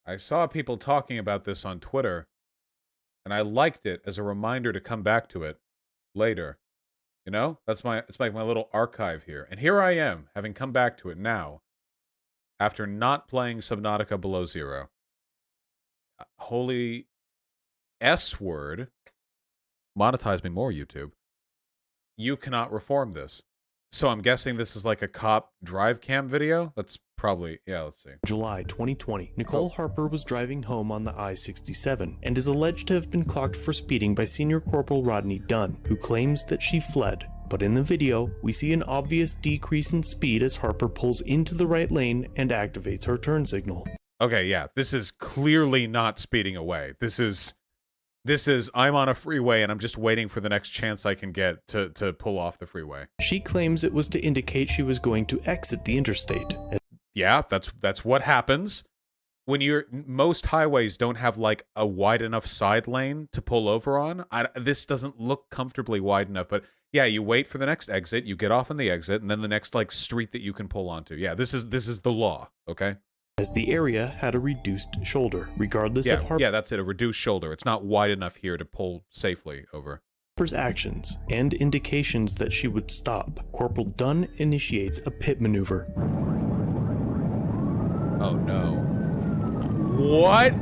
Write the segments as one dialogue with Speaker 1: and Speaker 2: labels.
Speaker 1: I saw people talking about this on Twitter, and I liked it as a reminder to come back to it later. You know? It's like my little archive here. And here I am, having come back to it now, after not playing Subnautica Below Zero. Holy S word. Monetize me more, YouTube. You cannot reform this. So I'm guessing this is like a cop drive cam video? That's probably, yeah, let's see.
Speaker 2: July 2020, Nicole Harper was driving home on the I-67 and is alleged to have been clocked for speeding by Senior Corporal Rodney Dunn, who claims that she fled. But in the video, we see an obvious decrease in speed as Harper pulls into the right lane and activates her turn signal.
Speaker 1: Okay, yeah, this is clearly not speeding away. This is I'm on a freeway and I'm just waiting for the next chance I can get to pull off the freeway.
Speaker 2: She claims it was to indicate she was going to exit the interstate.
Speaker 1: Yeah, that's what happens. When most highways don't have like a wide enough side lane to pull over on. This doesn't look comfortably wide enough, but yeah, you wait for the next exit, you get off on the exit, and then the next like street that you can pull onto. Yeah, this is the law, okay?
Speaker 2: As the area had a reduced shoulder, regardless of Harper's
Speaker 1: that's it, a reduced shoulder. It's not wide enough here to pull safely over.
Speaker 2: actions and indications that she would stop. Corporal Dunn initiates a pit maneuver.
Speaker 1: Oh no. What?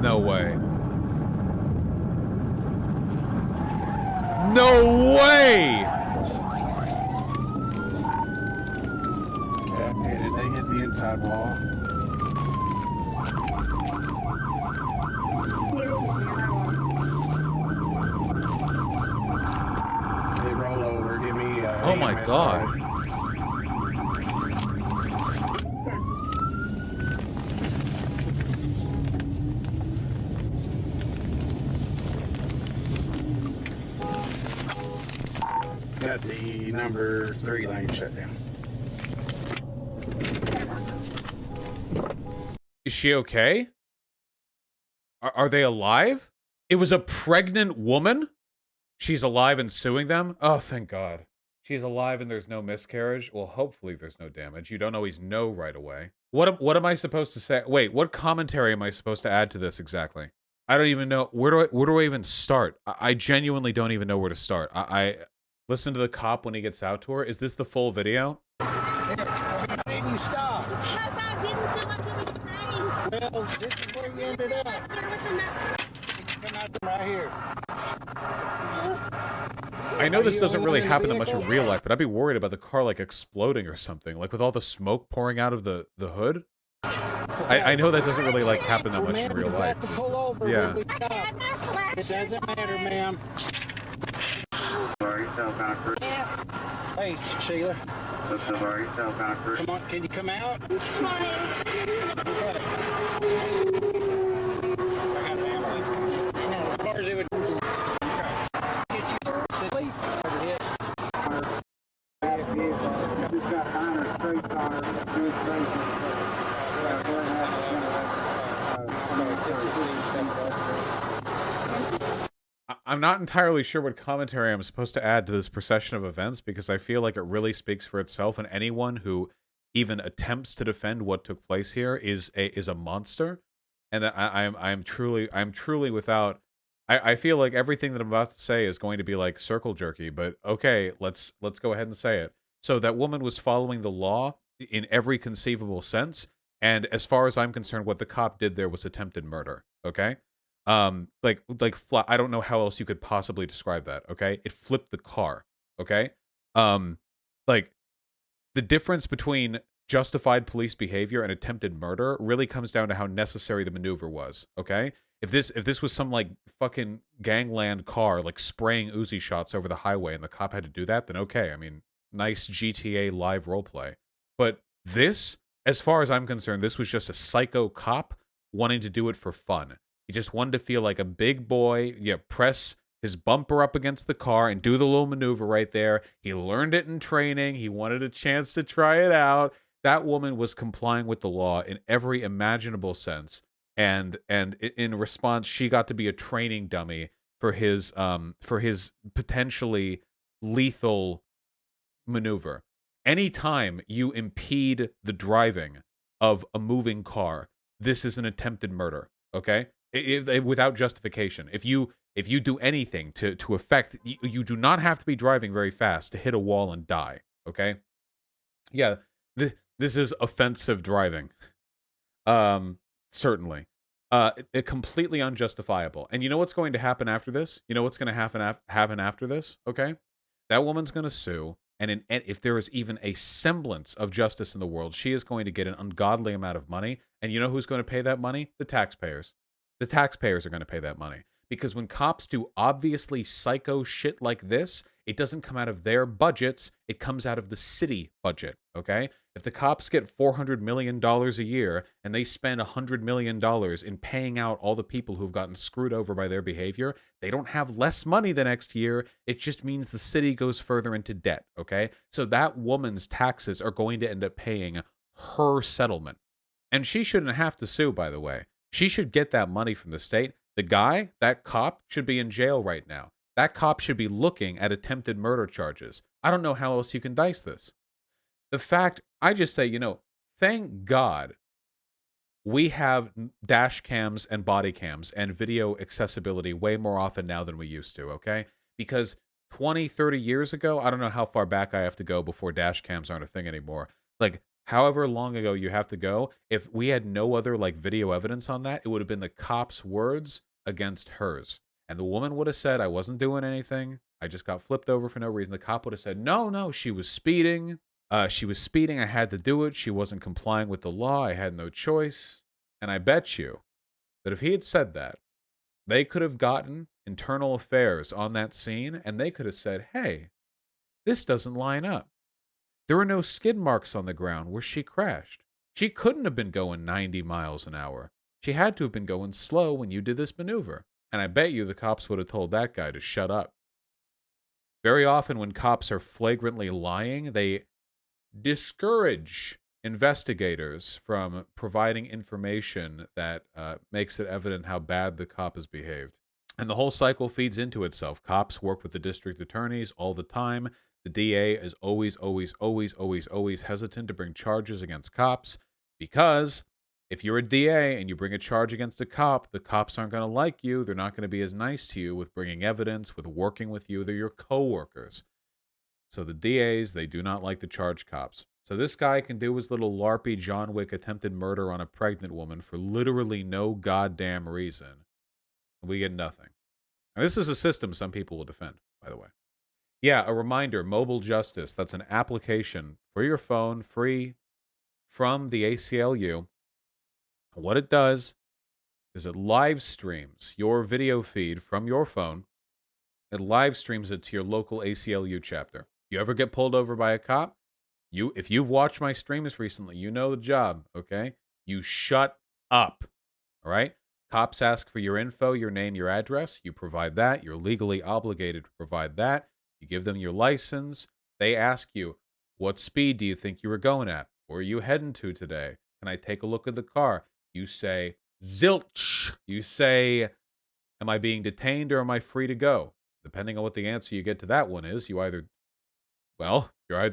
Speaker 1: No way. No way!
Speaker 3: Okay, did they hit the inside wall? They roll over, give me
Speaker 1: oh my
Speaker 3: EMS
Speaker 1: god.
Speaker 3: side. Got the number 3 lane shut down.
Speaker 1: Is she okay? Are they alive? It was a pregnant woman? She's alive and suing them? Oh, thank God. She's alive and there's no miscarriage? Well, hopefully there's no damage. You don't always know right away. What am I supposed to say? Wait, what commentary am I supposed to add to this exactly? I don't even know. Where do I even start? I genuinely don't even know where to start. I listen to the cop when he gets out to her. Is this the full video?
Speaker 3: Why didn't you stop?
Speaker 4: Because I didn't do what you were saying.
Speaker 3: Well, this is where you ended up. Come out right here.
Speaker 1: I know this doesn't really happen that much in real life, but I'd be worried about the car like exploding or something, like with all the smoke pouring out of the hood. I know that doesn't really like happen that much in real life. Yeah.
Speaker 3: It doesn't matter, ma'am.
Speaker 5: Sorry, South Concord.
Speaker 3: Hey, Sheila.
Speaker 5: Sorry, South Concord.
Speaker 3: Come on, can you come out? Okay. I got an ambulance coming. I know. Cars it would.
Speaker 5: We've got Hunter straight on
Speaker 1: I'm not entirely sure what commentary I'm supposed to add to this procession of events because I feel like it really speaks for itself, and anyone who even attempts to defend what took place here is a monster, and I'm truly without. I feel like everything that I'm about to say is going to be like circle jerky, but okay, let's go ahead and say it. So that woman was following the law in every conceivable sense, and as far as I'm concerned, what the cop did there was attempted murder. Okay. Like I don't know how else you could possibly describe that, okay? It flipped the car, okay? Like the difference between justified police behavior and attempted murder really comes down to how necessary the maneuver was, okay? If this was some like fucking gangland car like spraying Uzi shots over the highway and the cop had to do that, then okay. I mean, nice GTA live roleplay. But this, as far as I'm concerned, this was just a psycho cop wanting to do it for fun. He just wanted to feel like a big boy, press his bumper up against the car and do the little maneuver right there. He learned it in training. He wanted a chance to try it out. That woman was complying with the law in every imaginable sense. in response, she got to be a training dummy for his potentially lethal maneuver. Anytime you impede the driving of a moving car, this is an attempted murder. Okay, without justification. If you do anything to affect, you do not have to be driving very fast to hit a wall and die. Okay, yeah, this is offensive driving. Certainly. Completely unjustifiable. And you know what's going to happen after this? You know what's going to happen after this? Okay, that woman's going to sue. And if there is even a semblance of justice in the world, she is going to get an ungodly amount of money. And you know who's going to pay that money? The taxpayers. The taxpayers are going to pay that money. Because when cops do obviously psycho shit like this, it doesn't come out of their budgets. It comes out of the city budget, okay? If the cops get $400 million a year and they spend $100 million in paying out all the people who've gotten screwed over by their behavior, they don't have less money the next year. It just means the city goes further into debt, okay? So that woman's taxes are going to end up paying her settlement. And she shouldn't have to sue, by the way. She should get that money from the state. The guy, that cop, should be in jail right now. That cop should be looking at attempted murder charges. I don't know how else you can dice this. The fact, I just say, thank God we have dash cams and body cams and video accessibility way more often now than we used to, okay? Because 20, 30 years ago, I don't know how far back I have to go before dash cams aren't a thing anymore. Like, however long ago you have to go, if we had no other, video evidence on that, it would have been the cop's words against hers. And the woman would have said, I wasn't doing anything. I just got flipped over for no reason. The cop would have said, no, she was speeding. She was speeding. I had to do it. She wasn't complying with the law. I had no choice. And I bet you that if he had said that, they could have gotten internal affairs on that scene, and they could have said, hey, this doesn't line up. There were no skid marks on the ground where she crashed. She couldn't have been going 90 miles an hour. She had to have been going slow when you did this maneuver. And I bet you the cops would have told that guy to shut up. Very often when cops are flagrantly lying, they discourage investigators from providing information that makes it evident how bad the cop has behaved. And the whole cycle feeds into itself. Cops work with the district attorneys all the time. The DA is always hesitant to bring charges against cops because if you're a DA and you bring a charge against a cop, the cops aren't going to like you. They're not going to be as nice to you with bringing evidence, with working with you. They're your coworkers. So the DAs, they do not like to charge cops. So this guy can do his little LARPy John Wick attempted murder on a pregnant woman for literally no goddamn reason. And we get nothing. And this is a system some people will defend, by the way. Yeah, a reminder, Mobile Justice. That's an application for your phone, free from the ACLU. What it does is it live streams your video feed from your phone. It live streams it to your local ACLU chapter. You ever get pulled over by a cop? If you've watched my streams recently, you know the job, okay? You shut up, all right? Cops ask for your info, your name, your address. You provide that. You're legally obligated to provide that. You give them your license. They ask you, what speed do you think you were going at? Where are you heading to today? Can I take a look at the car? You say, zilch. You say, am I being detained or am I free to go? Depending on what the answer you get to that one is, you're either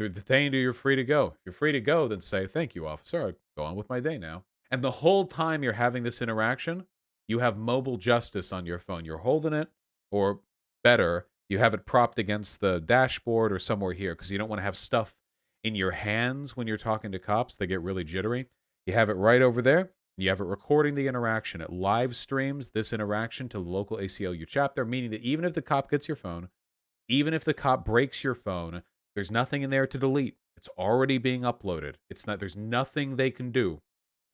Speaker 1: detained or you're free to go. If you're free to go, then say, thank you, officer. I'll go on with my day now. And the whole time you're having this interaction, you have Mobile Justice on your phone. You're holding it, or better, you have it propped against the dashboard or somewhere here because you don't want to have stuff in your hands when you're talking to cops. They get really jittery. You have it right over there. You have it recording the interaction. It live streams this interaction to the local ACLU chapter, meaning that even if the cop gets your phone, even if the cop breaks your phone, there's nothing in there to delete. It's already being uploaded. There's nothing they can do.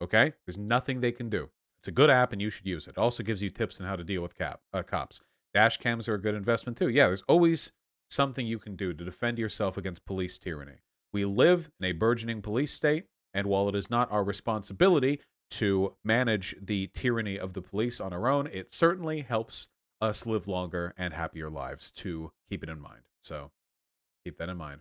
Speaker 1: Okay? There's nothing they can do. It's a good app and you should use it. It also gives you tips on how to deal with cops. Dash cams are a good investment too. Yeah, there's always something you can do to defend yourself against police tyranny. We live in a burgeoning police state, and while it is not our responsibility to manage the tyranny of the police on our own, it certainly helps us live longer and happier lives to keep it in mind. So keep that in mind.